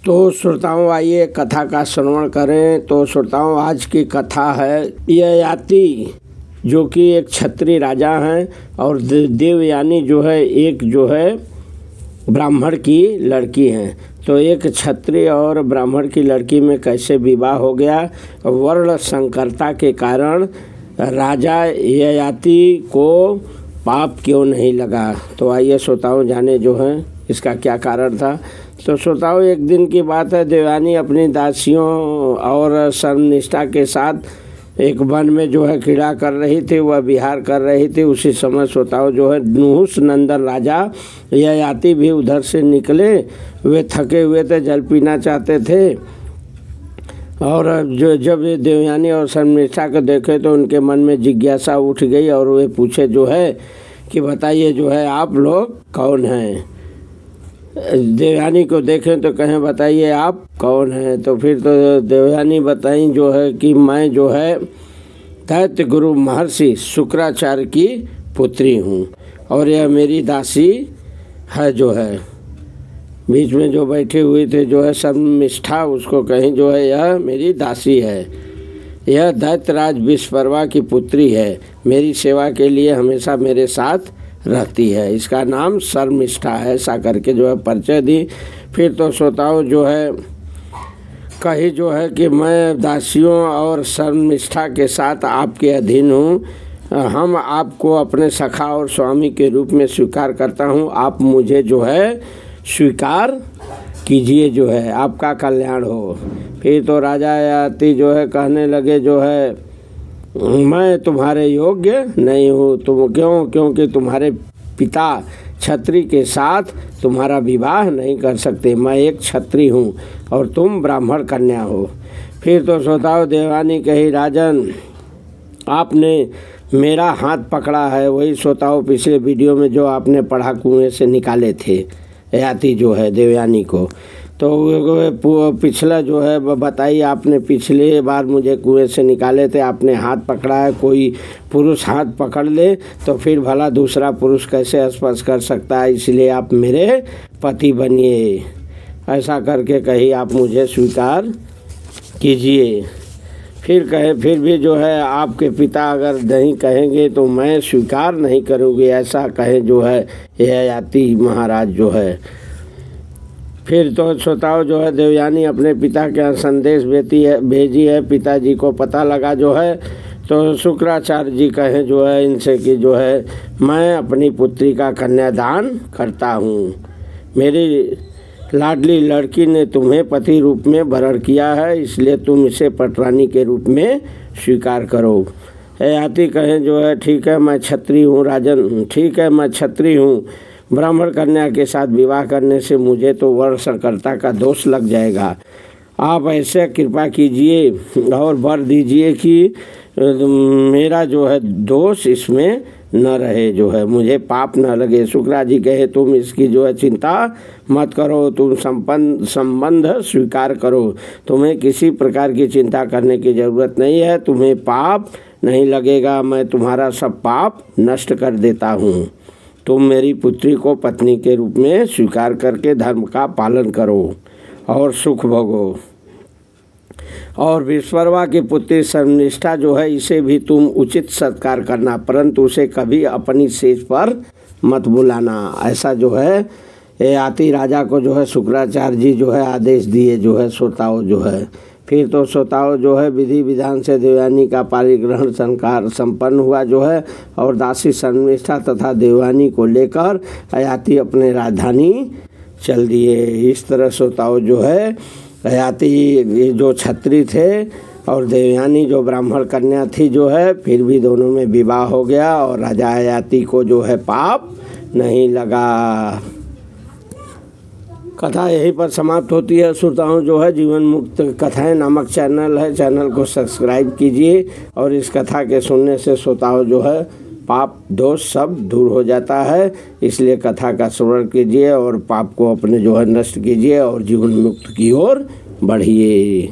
तो श्रोताओं आइए कथा का श्रवण करें। तो श्रोताओं आज की कथा है ययाति जो कि एक क्षत्रिय राजा हैं और देवयानी जो है एक जो है ब्राह्मण की लड़की हैं। तो एक क्षत्रिय और ब्राह्मण की लड़की में कैसे विवाह हो गया, वर्ण संकरता के कारण राजा ययाति को पाप क्यों नहीं लगा। तो आइए श्रोताओं जाने जो है इसका क्या कारण था। तो श्रोताओं एक दिन की बात है, देवयानी अपनी दासियों और सर्वनिष्ठा के साथ एक वन में जो है क्रीड़ा कर रही थी, वह विहार कर रही थी। उसी समय श्रोताओं जो है नहुष नंदन राजा ययाति भी उधर से निकले। वे थके हुए थे, जल पीना चाहते थे और जब ये देवयानी और सर्वनिष्ठा को देखे तो उनके मन में जिज्ञासा उठ गई और वे पूछे जो है कि बताइए जो है आप लोग कौन हैं। देवयानी को देखें तो कहें बताइए आप कौन हैं। तो फिर तो देवयानी बताई जो है कि मैं जो है दैत्य गुरु महर्षि शुक्राचार्य की पुत्री हूँ और यह मेरी दासी है। जो है बीच में जो बैठे हुए थे जो है सर्वनिष्ठा, उसको कहीं जो है यह मेरी दासी है। यह दैत्यराज विश्वकर्मा की पुत्री है, मेरी सेवा के लिए हमेशा मेरे साथ रहती है। इसका नाम सर्वनिष्ठा है। ऐसा करके जो है परिचय दी। फिर तो श्रोताओं जो है कही जो है कि मैं दासियों और सर्वनिष्ठा के साथ आपके अधीन हूँ। हम आपको अपने सखा और स्वामी के रूप में स्वीकार करता हूँ। आप मुझे जो है स्वीकार कीजिए, जो है आपका कल्याण हो। फिर तो राजा ययाति जो है कहने लगे जो है मैं तुम्हारे योग्य नहीं हूँ। तुम क्यों? क्योंकि तुम्हारे पिता क्षत्रिय के साथ तुम्हारा विवाह नहीं कर सकते। मैं एक क्षत्रिय हूँ और तुम ब्राह्मण कन्या हो। फिर तो श्रोताओं देवयानी कही राजन आपने मेरा हाथ पकड़ा है। वही श्रोताओं पिछले वीडियो में जो आपने पढ़ा कुएं से निकाले थे ययाति जो है देवयानी को। तो पिछला जो है बताइए आपने पिछले बार मुझे कुएं से निकाले थे, आपने हाथ पकड़ा है। कोई पुरुष हाथ पकड़ ले तो फिर भला दूसरा पुरुष कैसे स्पर्श कर सकता है, इसलिए आप मेरे पति बनिए। ऐसा करके कही आप मुझे स्वीकार कीजिए। फिर कहे फिर भी जो है आपके पिता अगर नहीं कहेंगे तो मैं स्वीकार नहीं करूँगी, ऐसा कहे जो है ययाति महाराज जो है। फिर तो श्रोताओं जो है देवयानी अपने पिता के संदेश भेजी है। पिताजी को पता लगा जो है तो शुक्राचार्य जी कहे जो है इनसे कि जो है मैं अपनी पुत्री का कन्यादान करता हूँ। मेरी लाडली लड़की ने तुम्हें पति रूप में वरण किया है, इसलिए तुम इसे पटरानी के रूप में स्वीकार करो। ययाति कहे जो है ठीक है मैं क्षत्रिय हूँ राजन, ठीक है मैं क्षत्रिय हूँ। ब्राह्मण कन्या के साथ विवाह करने से मुझे तो वर्ण संकरता का दोष लग जाएगा। आप ऐसे कृपा कीजिए और वर दीजिए कि मेरा जो है दोष इसमें न रहे, जो है मुझे पाप न लगे। शुक्राचार्य जी कहे तुम इसकी जो है चिंता मत करो, तुम संबंध स्वीकार करो। तुम्हें किसी प्रकार की चिंता करने की ज़रूरत नहीं है, तुम्हें पाप नहीं लगेगा। मैं तुम्हारा सब पाप नष्ट कर देता हूँ। तुम मेरी पुत्री को पत्नी के रूप में स्वीकार करके धर्म का पालन करो और सुख भोगो। और विश्वकर्मा की पुत्री सर्वनिष्ठा जो है इसे भी तुम उचित सत्कार करना, परंतु उसे कभी अपनी सेज पर मत बुलाना। ऐसा जो है ययाति राजा को जो है शुक्राचार्य जी जो है आदेश दिए जो है श्रोताओं जो है। फिर तो श्रोताओं जो है विधि विधान से देवयानी का पारिग्रहण संस्कार संपन्न हुआ जो है और दासी सर्वनिष्ठा तथा देवयानी को लेकर ययाति अपने राजधानी चल दिए। इस तरह श्रोताओं जो है ययाति जो क्षत्रिय थे और देवयानी जो ब्राह्मण कन्या थी जो है, फिर भी दोनों में विवाह हो गया और राजा ययाति को जो है पाप नहीं लगा। कथा यहीं पर समाप्त होती है। श्रोताओं जो है जीवन मुक्त कथाएं नामक चैनल है, चैनल को सब्सक्राइब कीजिए और इस कथा के सुनने से श्रोताओं जो है पाप दोष सब दूर हो जाता है। इसलिए कथा का श्रवण कीजिए और पाप को अपने जो है नष्ट कीजिए और जीवन मुक्त की ओर बढ़िए।